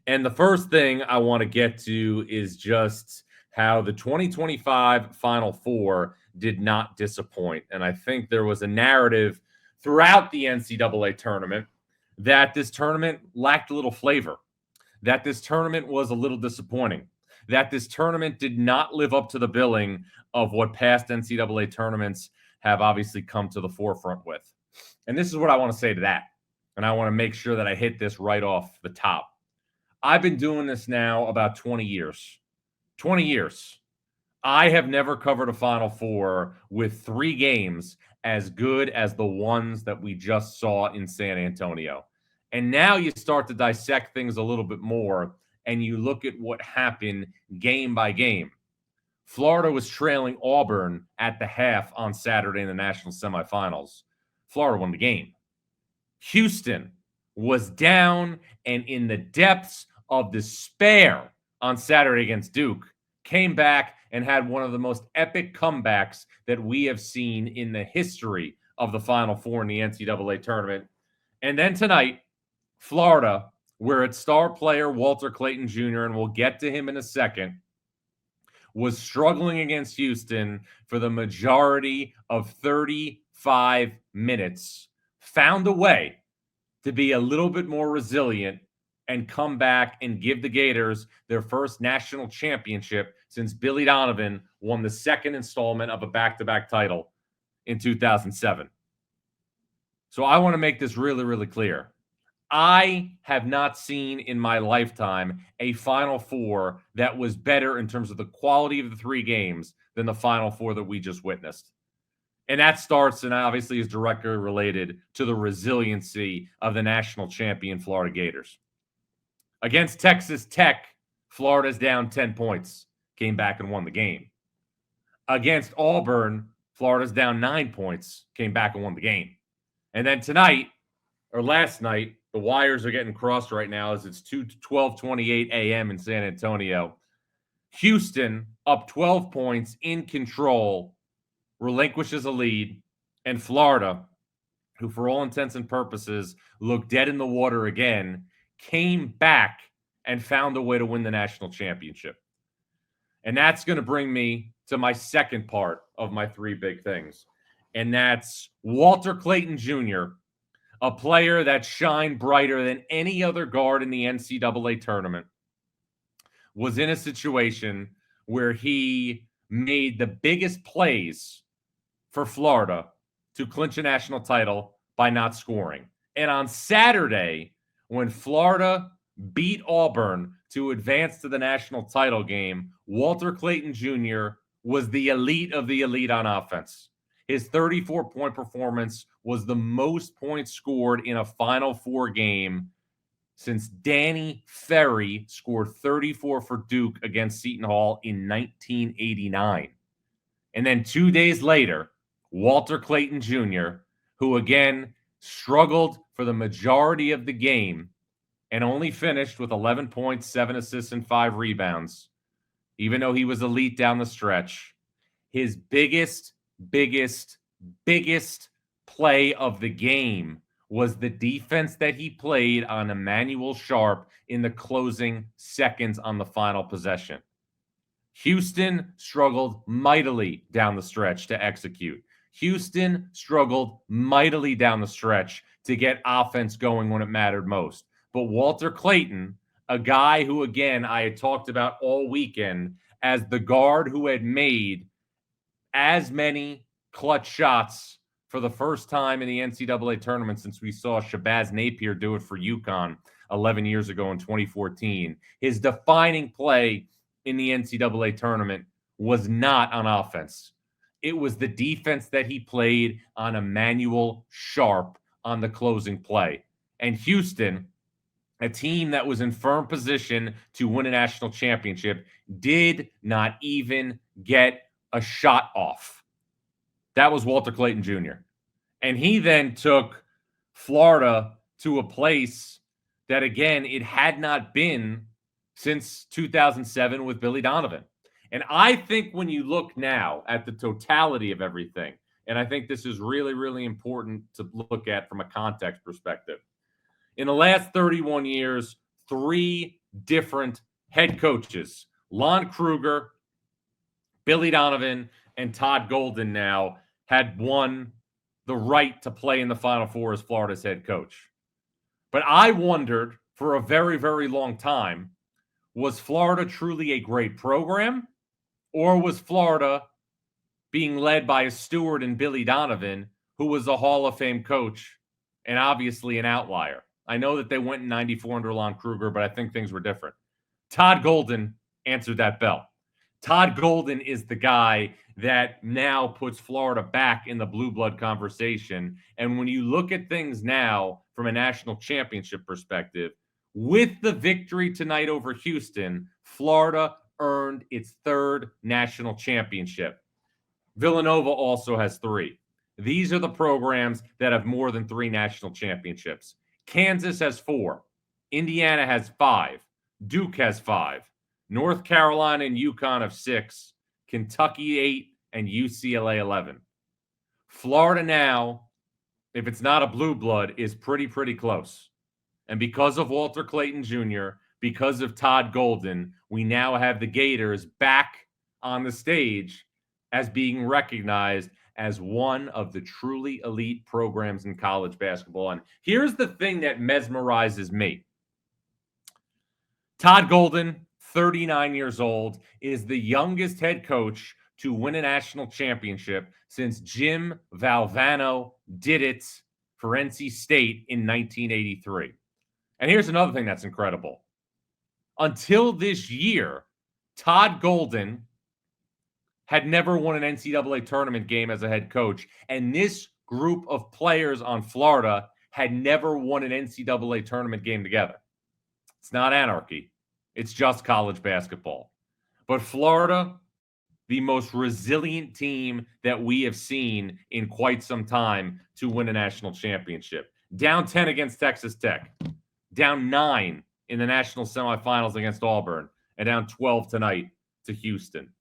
And the first thing I want to get to is just how the 2025 Final Four did not disappoint. And I think there was a narrative throughout the NCAA tournament that this tournament lacked a little flavor, that this tournament was a little disappointing, that this tournament did not live up to the billing of what past NCAA tournaments have obviously come to the forefront with. And this is what I want to say to that. And I want to make sure that I hit this right off the top. I've been doing this now about 20 years. 20 years. I have never covered a Final Four with 3 games as good as the ones that we just saw in San Antonio. And now you start to dissect things a little bit more and you look at what happened game by game. Florida was trailing Auburn at the half on Saturday in the national semifinals. Florida won the game. Houston was down and in the depths of despair on Saturday against Duke, came back and had one of the most epic comebacks that we have seen in the history of the Final Four in the NCAA tournament. And then tonight, Florida, where its star player Walter Clayton Jr., and we'll get to him in a second, was struggling against Houston for the majority of 35 minutes, found a way to be a little bit more resilient and come back and give the Gators their first national championship since Billy Donovan won the second installment of a back-to-back title in 2007. So I want to make this really, really clear. I have not seen in my lifetime a Final Four that was better in terms of the quality of the 3 games than the Final Four that we just witnessed. And that starts and obviously is directly related to the resiliency of the national champion Florida Gators. Against Texas Tech, Florida's down 10 points, came back and won the game. Against Auburn, Florida's down 9 points, came back and won the game. And then tonight, or last night, the wires are getting crossed right now as it's 12:28 a.m. in San Antonio. Houston, up 12 points, in control, relinquishes a lead, and Florida, who for all intents and purposes looked dead in the water again, came back and found a way to win the national championship. And that's going to bring me to my second part of my 3 big things. And that's Walter Clayton Jr., a player that shined brighter than any other guard in the NCAA tournament, was in a situation where he made the biggest plays for Florida to clinch a national title by not scoring. And on Saturday, when Florida beat Auburn to advance to the national title game, Walter Clayton Jr. was the elite of the elite on offense. His 34-point performance was the most points scored in a Final Four game since Danny Ferry scored 34 for Duke against Seton Hall in 1989. And then 2 days later, Walter Clayton Jr., who again struggled for the majority of the game and only finished with 11 points, 7 assists, and 5 rebounds, even though he was elite down the stretch. His biggest play of the game was the defense that he played on Emmanuel Sharp in the closing seconds on the final possession. Houston struggled mightily down the stretch to execute. Houston struggled mightily down the stretch to get offense going when it mattered most. But Walter Clayton, a guy who, again, I had talked about all weekend as the guard who had made as many clutch shots for the first time in the NCAA tournament since we saw Shabazz Napier do it for UConn 11 years ago in 2014. His defining play in the NCAA tournament was not on offense. It was the defense that he played on Emmanuel Sharp on the closing play. And Houston, a team that was in firm position to win a national championship, did not even get a shot off. That was Walter Clayton Jr. And he then took Florida to a place that, again, it had not been since 2007 with Billy Donovan. And I think when you look now at the totality of everything, and I think this is really, really important to look at from a context perspective. In the last 31 years, 3 different head coaches. Lon Kruger, Billy Donovan, and Todd Golden now had won the right to play in the Final Four as Florida's head coach. But I wondered for a very, very long time, was Florida truly a great program? Or was Florida being led by a steward in Billy Donovan, who was a Hall of Fame coach and obviously an outlier? I know that they went in 94 under Lon Kruger, but I think things were different. Todd Golden answered that bell. Todd Golden is the guy that now puts Florida back in the blue blood conversation. And when you look at things now from a national championship perspective, with the victory tonight over Houston, Florida earned its third national championship. Villanova also has 3. These are the programs that have more than 3 national championships. Kansas has 4. Indiana has 5. Duke has 5. North Carolina and UConn have 6. Kentucky 8 and UCLA 11. Florida now, if it's not a blue blood, is pretty close. And because of Walter Clayton Jr., because of Todd Golden, we now have the Gators back on the stage as being recognized as one of the truly elite programs in college basketball. And here's the thing that mesmerizes me. Todd Golden, 39 years old, is the youngest head coach to win a national championship since Jim Valvano did it for NC State in 1983. And here's another thing that's incredible. Until this year, Todd Golden had never won an NCAA tournament game as a head coach. And this group of players on Florida had never won an NCAA tournament game together. It's not anarchy. It's just college basketball. But Florida, the most resilient team that we have seen in quite some time to win a national championship. Down 10 against Texas Tech. Down 9 in the national semifinals against Auburn. And down 12 tonight to Houston.